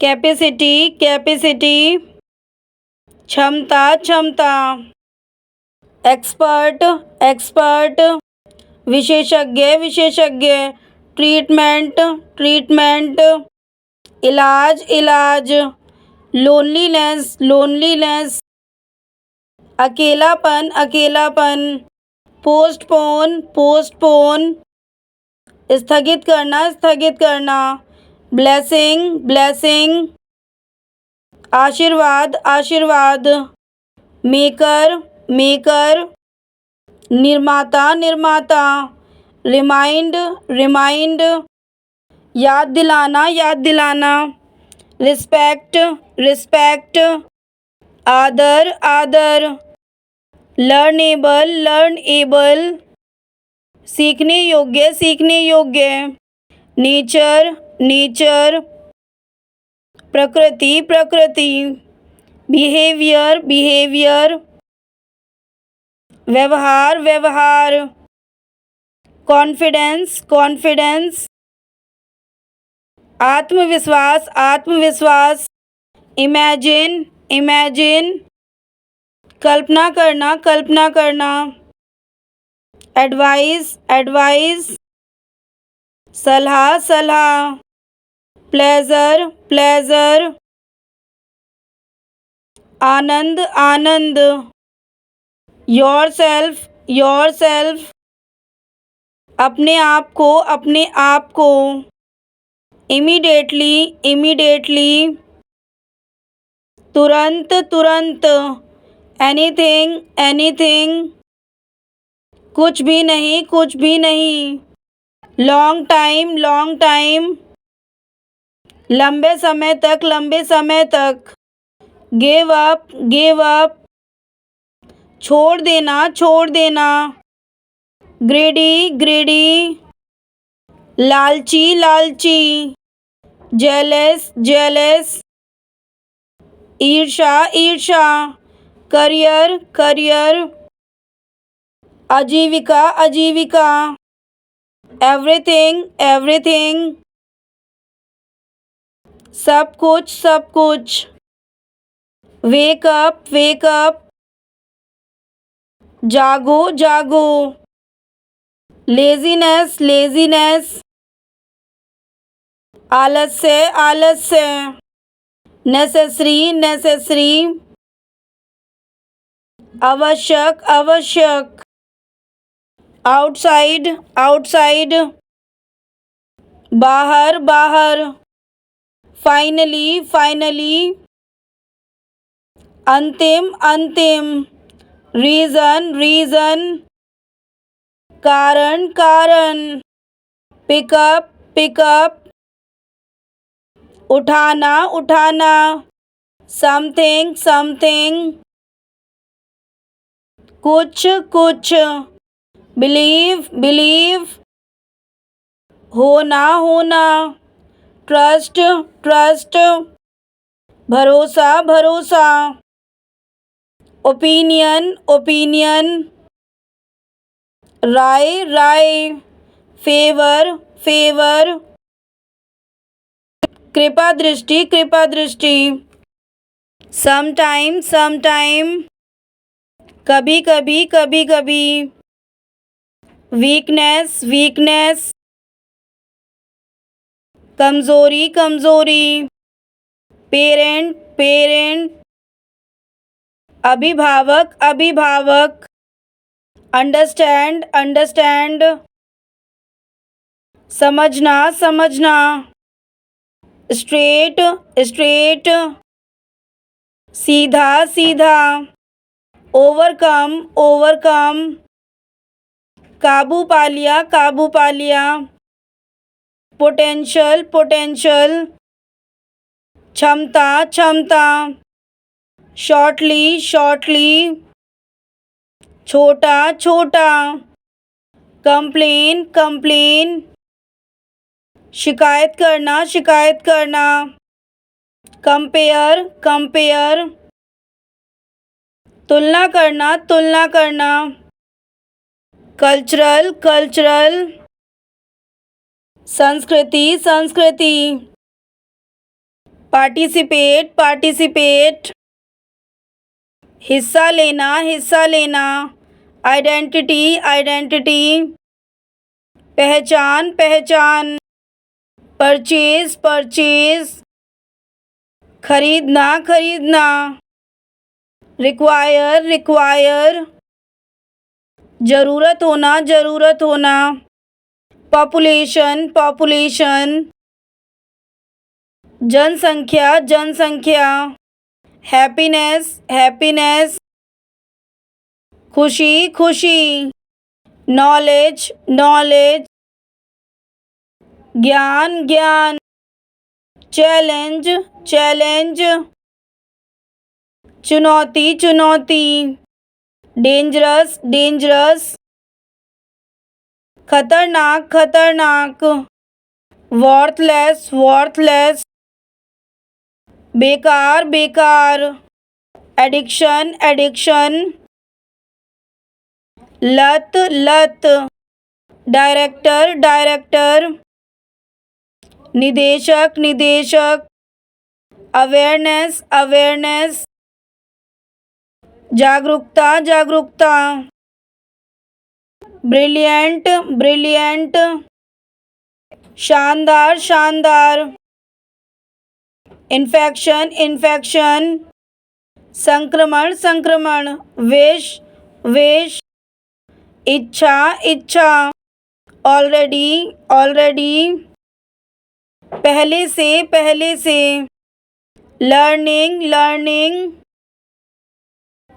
Capacity capacity, क्षमता क्षमता, expert expert, विशेषज्ञ विशेषज्ञ, ट्रीटमेंट ट्रीटमेंट, इलाज इलाज, लोनलीनेस लोनलीनेस, अकेलापन अकेलापन, पोस्टपोन पोस्टपोन, स्थगित करना, ब्लेसिंग ब्लेसिंग, आशीर्वाद आशीर्वाद, मेकर मेकर, निर्माता निर्माता, रिमाइंड रिमाइंड, याद दिलाना, रिस्पेक्ट रिस्पेक्ट, आदर आदर, लर्नेबल, सीखने योग्य, नेचर, प्रकृति, बिहेवियर, व्यवहार, कॉन्फिडेंस, आत्मविश्वास, इमेजिन, कल्पना करना, एडवाइस, सलाह, प्लेजर, आनंद, योरसेल्फ, अपने आप को, इमीडिएटली, तुरंत, एनीथिंग, कुछ भी नहीं, लॉन्ग टाइम, लंबे समय तक, गिव अप, छोड़ देना, ग्रेडी, लालची, जेलस, ईर्षा, करियर, आजीविका, एवरीथिंग, सब कुछ, वेक अप, जागो, लेजीनेस, आलस्य, नेसेसरी, आवश्यक, आउटसाइड, बाहर, फाइनली, अंतिम, रीजन, कारण, पिकअप, उठाना, समथिंग, कुछ, बिलीव, होना, ट्रस्ट, भरोसा, ओपिनियन, राय, फेवर, कृपा दृष्टि, समटाइम, कभी, वीकनेस, कमजोरी, पेरेंट, अभिभावक, अंडरस्टैंड, समझना, स्ट्रेट, सीधा, ओवरकम, काबू पा लिया, पोटेंशियल, क्षमता, शॉर्टली, छोटा, कंप्लेन, शिकायत करना, कंपेयर, तुलना करना, कल्चरल, संस्कृति, पार्टिसिपेट पार्टिसिपेट, हिस्सा लेना हिस्सा लेना, आइडेंटिटी आइडेंटिटी, पहचान पहचान, परचेज परचेज, खरीदना खरीदना, रिक्वायर रिक्वायर, ज़रूरत होना, पॉपुलेशन पॉपुलेशन, जनसंख्या जनसंख्या, हैप्पीनेस हैप्पीनेस, खुशी खुशी, नॉलेज नॉलेज, ज्ञान ज्ञान, चैलेंज चैलेंज, चुनौती चुनौती, डेंजरस डेंजरस, खतरनाक खतरनाक, वर्थलेस वर्थलेस, बेकार बेकार, एडिक्शन एडिक्शन, लत लत, डायरेक्टर डायरेक्टर, निदेशक निदेशक, अवेयरनेस अवेयरनेस, जागरूकता जागरूकता, ब्रिलियंट ब्रिलियंट, शानदार शानदार, इन्फेक्शन इन्फेक्शन, संक्रमण संक्रमण, विष विष, इच्छा इच्छा, ऑलरेडी ऑलरेडी, पहले से, लर्निंग लर्निंग,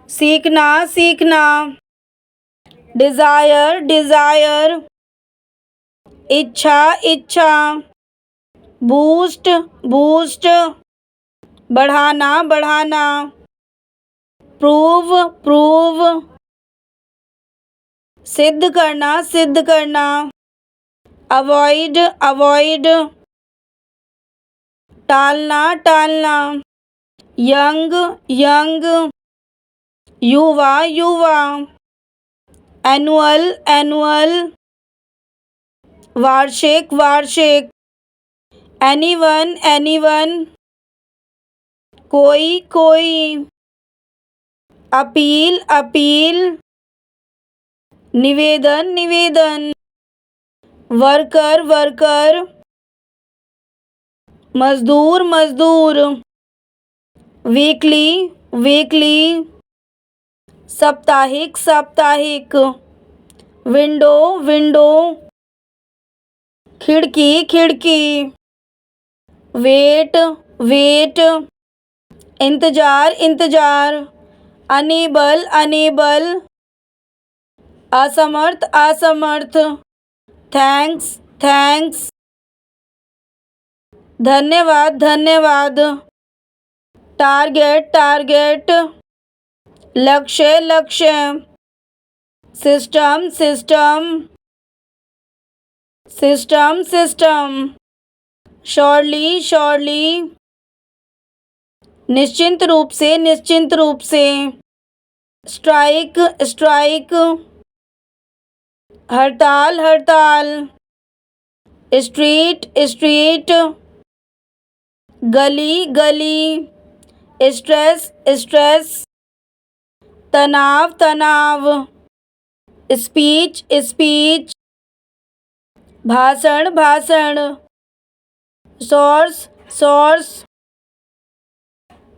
सीखना सीखना, डिज़ायर डिज़ायर, इच्छा इच्छा, बूस्ट बूस्ट, बढ़ाना बढ़ाना, प्रूव प्रूव, सिद्ध करना, अवॉइड अवॉइड, टालना टालना, यंग यंग, युवा युवा, एनुअल एनुअल, वार्षिक वार्षिक, एनीवन एनीवन, कोई कोई, अपील अपील, निवेदन निवेदन, वर्कर वर्कर, मजदूर मजदूर, वीकली वीकली, साप्ताहिक साप्ताहिक, विंडो विंडो, खिड़की खिड़की, वेट वेट, इंतज़ार इंतज़ार, अनेबल अनेबल, असमर्थ असमर्थ, थैंक्स थैंक्स, धन्यवाद धन्यवाद, टारगेट टारगेट, लक्ष्य लक्ष्य, system system, system system, surely surely, निश्चिंत रूप से, स्ट्राइक स्ट्राइक, हड़ताल हड़ताल, स्ट्रीट स्ट्रीट, गली गली, स्ट्रेस स्ट्रेस, तनाव तनाव, स्पीच स्पीच, भाषण भाषण, सोर्स सोर्स,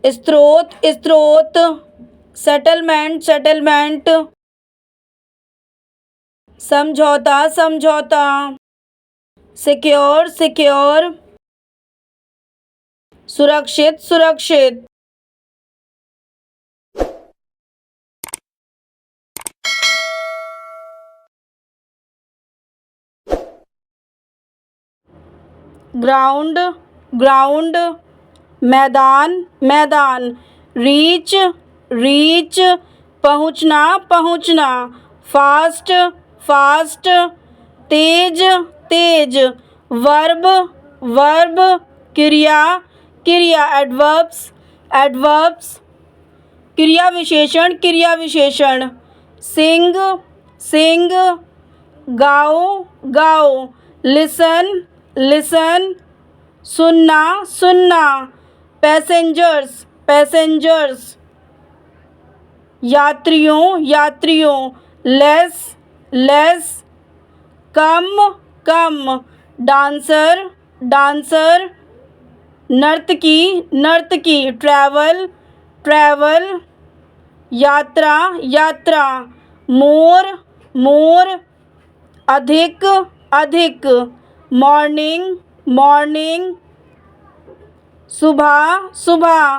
स्रोत स्रोत, सेटलमेंट सेटलमेंट, समझौता समझौता, सिक्योर सिक्योर, सुरक्षित सुरक्षित, ग्राउंड ग्राउंड, मैदान मैदान, रीच रीच, पहुँचना पहुँचना, फास्ट फास्ट, तेज तेज, वर्ब वर्ब, क्रिया क्रिया, एडवर्ब्स एडवर्ब्स, क्रिया विशेषण, सिंग सिंग, गाओ गाओ, लिसन लिसन, सुनना सुनना, पैसेंजर्स पैसेंजर्स, यात्रियों यात्रियों, लेस लेस, कम कम, डांसर डांसर, नर्तकी नर्तकी, ट्रैवल ट्रैवल, यात्रा यात्रा, मोर मोर, अधिक अधिक, मॉर्निंग मॉर्निंग, सुबह सुबह,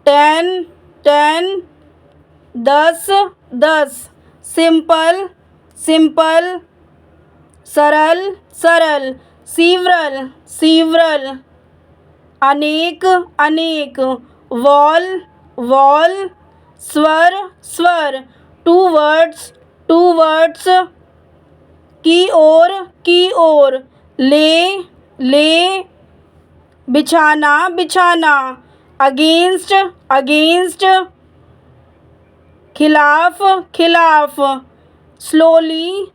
10 10, 10, सिंपल सिंपल, सरल सरल, सीवरल सीवरल, अनेक अनेक, वॉल वॉल, स्वर स्वर, टू वर्ड्स, की ओर, ले, बिछाना बिछाना, अगेंस्ट अगेंस्ट, खिलाफ खिलाफ, स्लोली,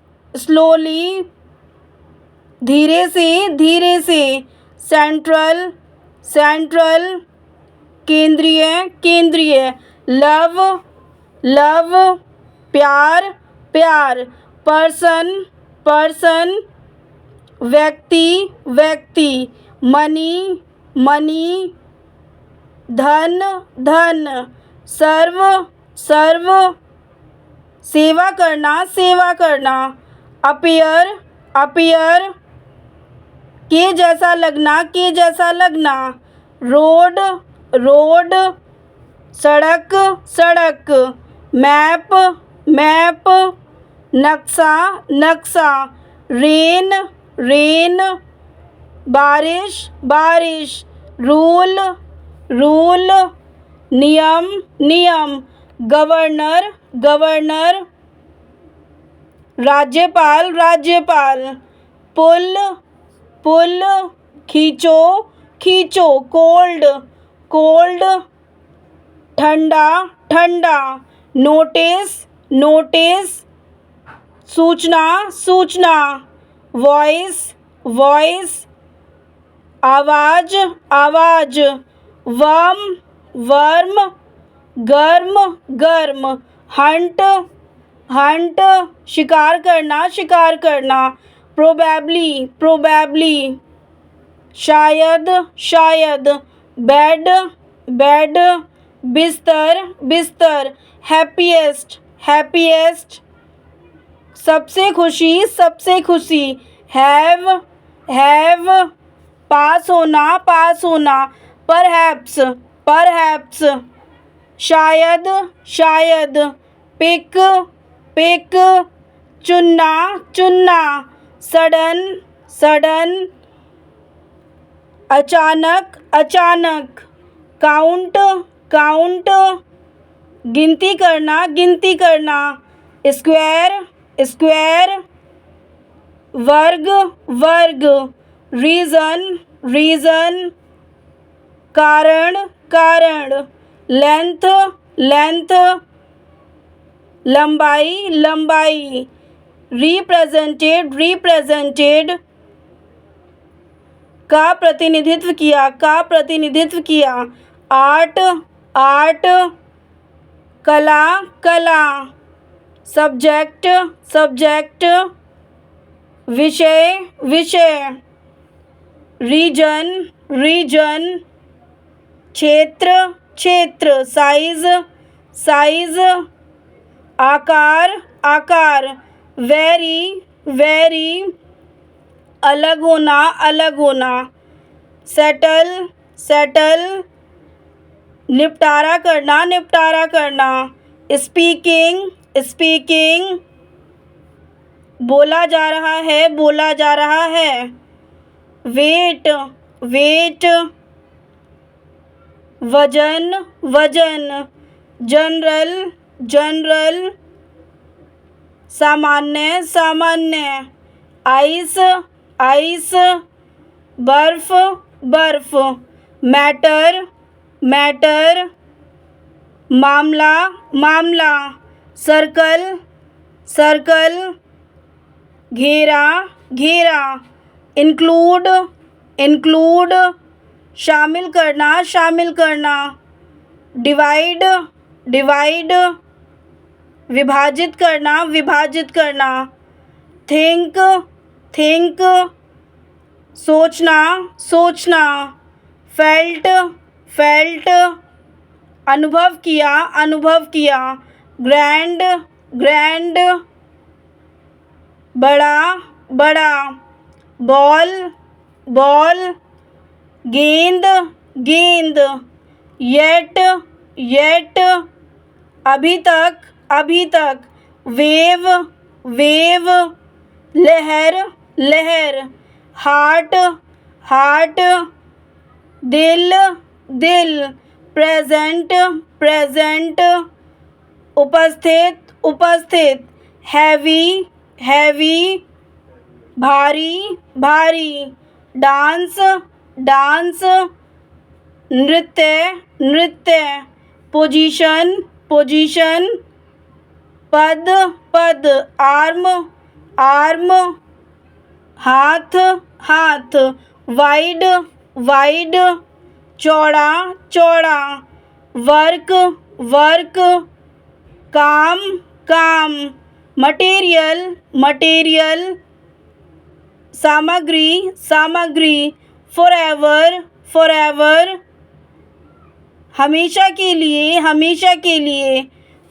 धीरे से, सेंट्रल, केंद्रीय, लव, प्यार, पर्सन, व्यक्ति, मनी, धन, सर्व, सेवा करना, अपीयर, के जैसा लगना, रोड, सड़क, मैप, नक्शा, रेन, बारिश, रूल, नियम, गवर्नर, राज्यपाल, पुल, खींचो, कोल्ड, ठंडा, नोटिस, सूचना, वॉइस, आवाज, वर्म, गर्म, हंट, शिकार करना, प्रोबेबली, शायद, बेड, बिस्तर, हैप्पीएस्ट, सबसे खुशी, हैव, पास होना, परहैप्स, शायद, पिक, चुनना, सडन, अचानक, काउंट, गिनती करना, स्क्वायर, वर्ग, रीजन, कारण, लेंथ, लंबाई, रिप्रेजेंटेड, का प्रतिनिधित्व किया, आर्ट, कला, सब्जेक्ट, विषय, रीजन, क्षेत्र, साइज, आकार, वेरी, अलग होना, सेटल, निपटारा करना, स्पीकिंग, बोला जा रहा है, वेट, वजन, जनरल, सामान्य, आइस, बर्फ, मैटर, मामला, सर्कल, घेरा, इंक्लूड, शामिल करना, शामिल करना। डिवाइड, डिवाइड, विभाजित करना, विभाजित करना। थिंक, थिंक, सोचना, सोचना। फेल्ट, फेल्ट, अनुभव किया, अनुभव किया। ग्रैंड, ग्रैंड, बड़ा, बड़ा। बॉल, बॉल, गेंद, गेंद। येट, येट, अभी तक, अभी तक। वेव, वेव, लहर, लहर। हार्ट, हार्ट, दिल, दिल। प्रेजेंट, प्रेजेंट, उपस्थित, उपस्थित। हैवी, हैवी, भारी, भारी। डांस, डांस, नृत्य, नृत्य। पोजीशन, पोजीशन, पद, पद। आर्म, आर्म, हाथ, हाथ। वाइड, वाइड, चौड़ा, चौड़ा। वर्क, वर्क, काम, काम। मटेरियल, मटेरियल, सामग्री, सामग्री। फॉरएवर, फॉरएवर, हमेशा के लिए, हमेशा के लिए।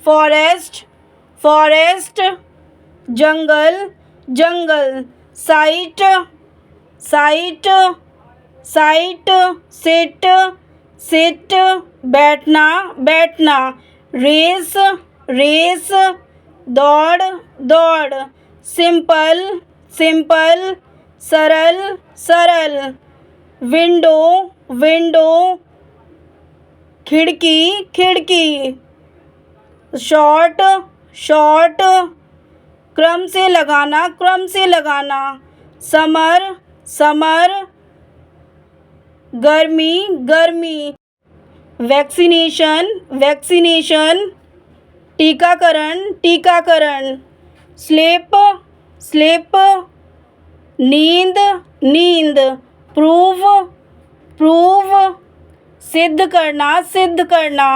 फॉरेस्ट, फॉरेस्ट, जंगल, जंगल। Sight, sight, sight. Sit, sit, बैठना, बैठना। रेस, रेस, दौड़, दौड़। सिंपल, सिंपल, सरल, सरल। विंडो, विंडो, खिड़की, खिड़की। शॉर्ट, शॉर्ट, क्रम से लगाना, क्रम से लगाना। समर, समर, गर्मी, गर्मी। वैक्सीनेशन, वैक्सीनेशन, टीकाकरण, टीकाकरण। स्लीप, स्लीप, नींद, नींद। प्रूव, प्रूव, सिद्ध करना, सिद्ध करना।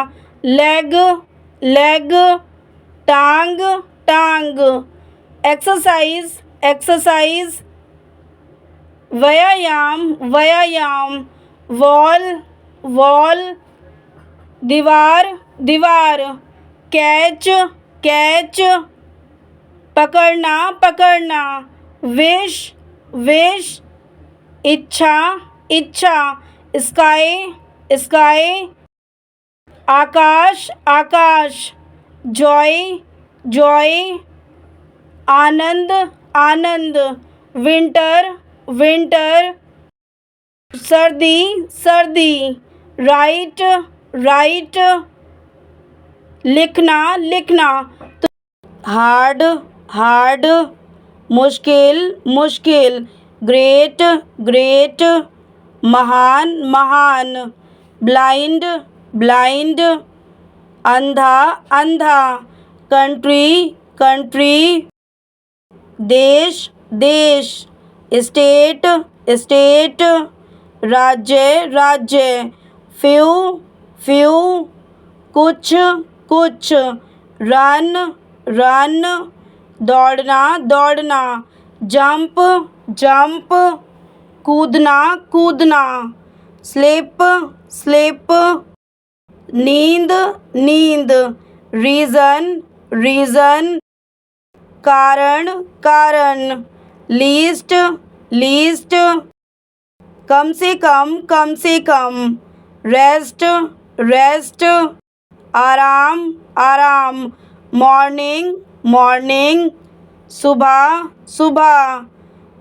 लेग, लेग, टांग, टांग। एक्सरसाइज, एक्सरसाइज, व्यायाम, व्यायाम। वॉल, वॉल, दीवार, दीवार। कैच, कैच, पकड़ना, पकड़ना। विश, विश, इच्छा, इच्छा। स्काई, स्काई, आकाश, आकाश। जॉय, जॉय, आनंद, आनंद। विंटर, विंटर, सर्दी, सर्दी। राइट, राइट, लिखना, लिखना। हार्ड, हार्ड, मुश्किल, मुश्किल। ग्रेट, ग्रेट, महान, महान। ब्लाइंड, ब्लाइंड, अंधा, अंधा। कंट्री, कंट्री, देश, देश। स्टेट, स्टेट, राज्य, राज्य। फ्यू, फ्यू, कुछ, कुछ। रन, रन, दौड़ना, दौड़ना। जंप, जंप, कूदना, कूदना। स्लिप, स्लिप, नींद, नींद। रीज़न, रीज़न, कारण, कारण। लीस्ट, लीस्ट, कम से कम, कम से कम। रेस्ट, रेस्ट, आराम, आराम। मॉर्निंग, मॉर्निंग, सुबह, सुबह।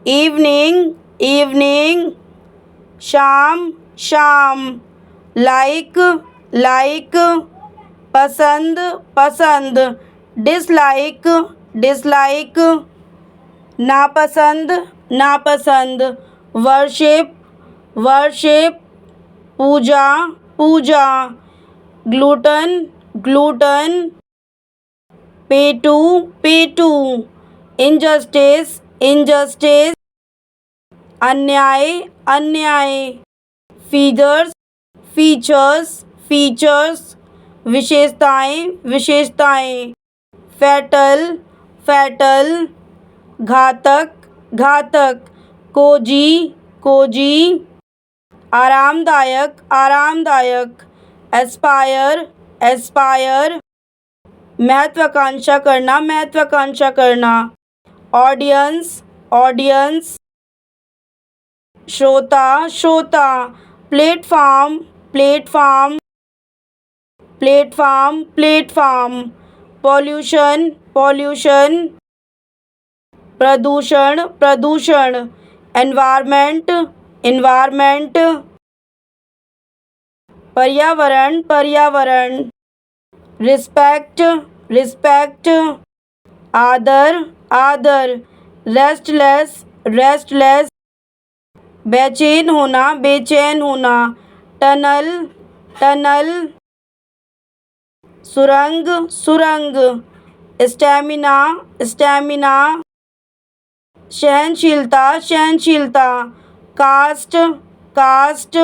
इवनिंग, इवनिंग, शाम, शाम। लाइक, लाइक, पसंद, पसंद। डिसलाइक, डिसलाइक, नापसंद, नापसंद। वर्शिप, वर्शिप, पूजा, पूजा। ग्लूटन, ग्लूटन, पेटू, पेटू। इनजस्टिस, इनजस्टिस, अन्याय, अन्याय। फीचर्स फीचर्स फीचर्स, विशेषताएं विशेषताएं, फैटल फैटल, घातक घातक, कोजी कोजी, आरामदायक आरामदायक, एस्पायर एस्पायर, महत्वाकांक्षा करना, ऑडियंस ऑडियंस, श्रोता श्रोता, platform platform platform platform, pollution pollution, प्रदूषण प्रदूषण, एनवायरनमेंट एनवायरनमेंट, पर्यावरण पर्यावरण, रिस्पेक्ट रिस्पेक्ट, आदर आदर, रेस्टलेस रेस्टलेस, बेचैन होना, टनल टनल, सुरंग सुरंग, स्टैमिना स्टैमिना, सहनशीलता सहनशीलता, कास्ट कास्ट,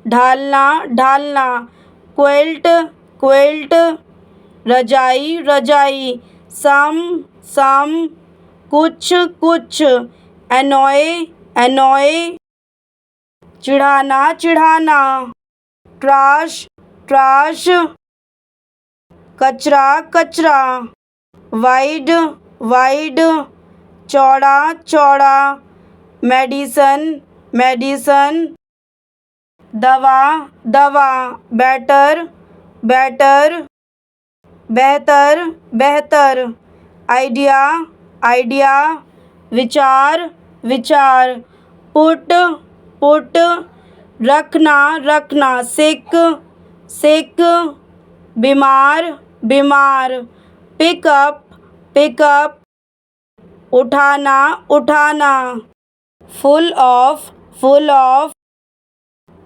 ढालना ढालना, क्विल्ट क्विल्ट, रजाई रजाई, सम सम, कुछ कुछ, एनॉय एनॉय, चिढ़ाना चिढ़ाना, ट्राश ट्राश, कचरा कचरा, वाइड वाइड, चौड़ा चौड़ा, मेडिसन मेडिसन, दवा दवा, बेटर बेटर, बेहतर बेहतर, आइडिया आइडिया, विचार विचार, पुट पुट, रखना रखना, सिक सिक, बीमार बीमार, पिकअप पिकअप, उठाना उठाना, फुल ऑफ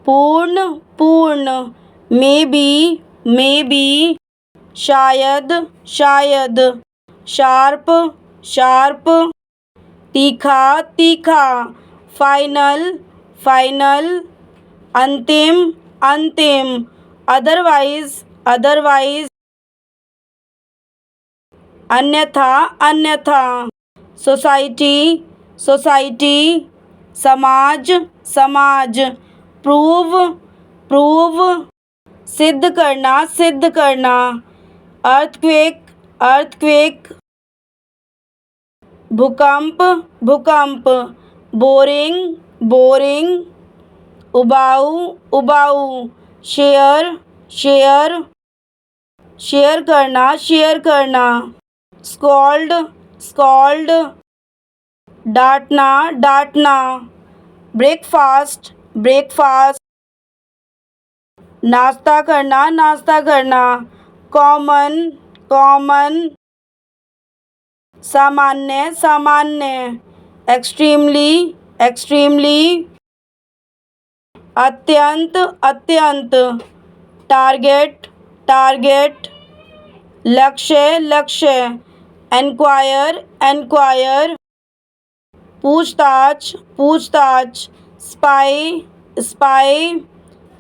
पूर्ण पूर्ण, मे बी, शायद शायद, शार्प शार्प, तीखा तीखा, फाइनल फाइनल, अंतिम अंतिम, अदरवाइज अदरवाइज, अन्यथा अन्यथा, सोसाइटी सोसाइटी, समाज समाज, प्रूव प्रूव, सिद्ध करना, अर्थक्वेक अर्थक्वेक, भूकंप भूकंप, बोरिंग बोरिंग, उबाऊ उबाऊ, शेयर शेयर, शेयर करना, स्कॉल्ड स्कॉल्ड, डांटना डांटना, ब्रेकफास्ट ब्रेकफास्ट, नाश्ता करना, कॉमन कॉमन, सामान्य सामान्य, एक्सट्रीमली एक्सट्रीमली, अत्यंत अत्यंत, टारगेट टारगेट, लक्ष्य लक्ष्य, एनक्वायर एनक्वायर, पूछताछ पूछताछ, स्पाई स्पाई,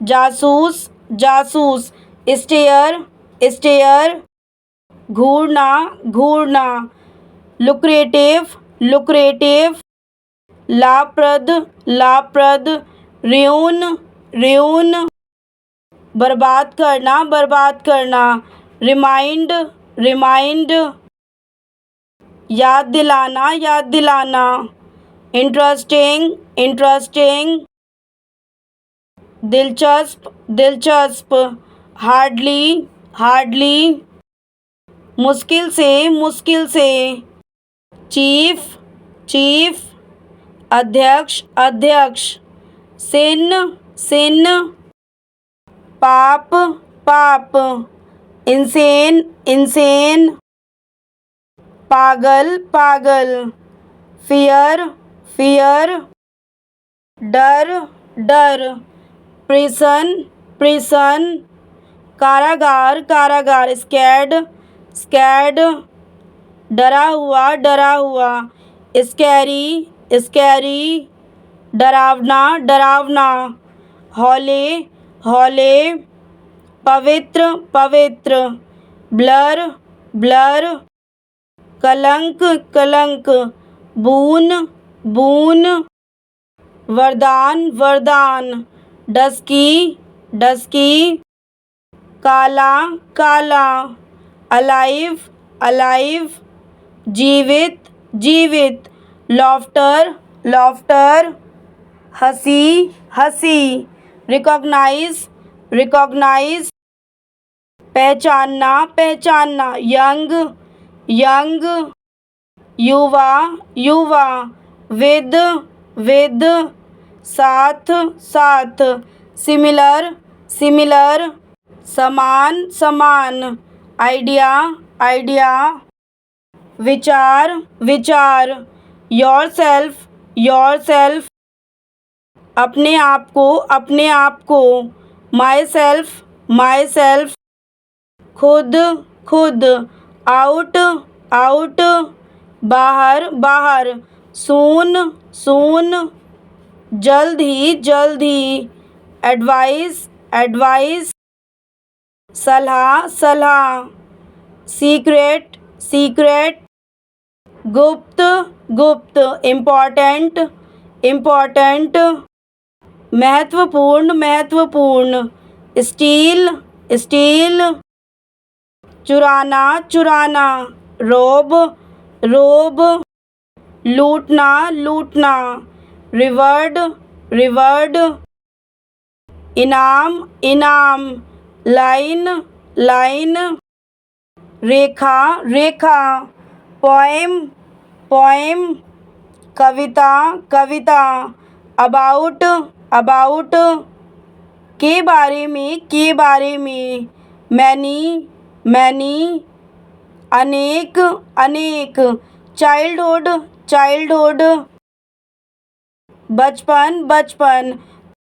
जासूस जासूस, स्टेयर स्टेयर, घूरना घूरना, लुक्रेटिव लुक्रेटिव, लाभप्रद लाभप्रद, र्यून र्यून, बर्बाद करना, रिमाइंड रिमाइंड, याद दिलाना, इंटरेस्टिंग इंटरेस्टिंग, दिलचस्प दिलचस्प, हार्डली हार्डली, मुश्किल से, चीफ चीफ, अध्यक्ष अध्यक्ष, सिन सिन, पाप पाप, इंसेन इंसेन, पागल पागल, फियर फियर, डर डर, प्रिसन प्रिसन, कारागार, स्कैड स्कैड, डरा हुआ, स्कैरी स्कैरी, डरावना हौले हौले, पवित्र पवित्र, ब्लर ब्लर, कलंक कलंक, बून बून, वरदान वरदान, डस्की डस्की, काला काला, अलाइव अलाइव, जीवित जीवित, लॉफ्टर लॉफ्टर, हंसी हंसी, रिकॉग्नाइज रिकॉग्नाइज, पहचानना पहचानना, यंग यंग, युवा युवा, विद विद, साथ साथ, सिमिलर सिमिलर, समान समान, आइडिया आइडिया, विचार विचार, योरसेल्फ, अपने आप को, माई सेल्फ, खुद खुद, आउट आउट, बाहर बाहर, सून सून, जल्द ही, एडवाइस एडवाइस, सलाह सलाह, सीक्रेट सीक्रेट, गुप्त गुप्त, इम्पोर्टेंट इम्पोर्टेंट, महत्वपूर्ण महत्वपूर्ण, स्टील स्टील, चुराना चुराना, रोब रोब, लूटना लूटना, रिवर्ड रिवर्ड, इनाम इनाम, line line, Rekha Rekha, poem poem, Kavita Kavita, about about, के बारे में, मैनी मैनी, अनेक अनेक, चाइल्डहुड बचपन बचपन,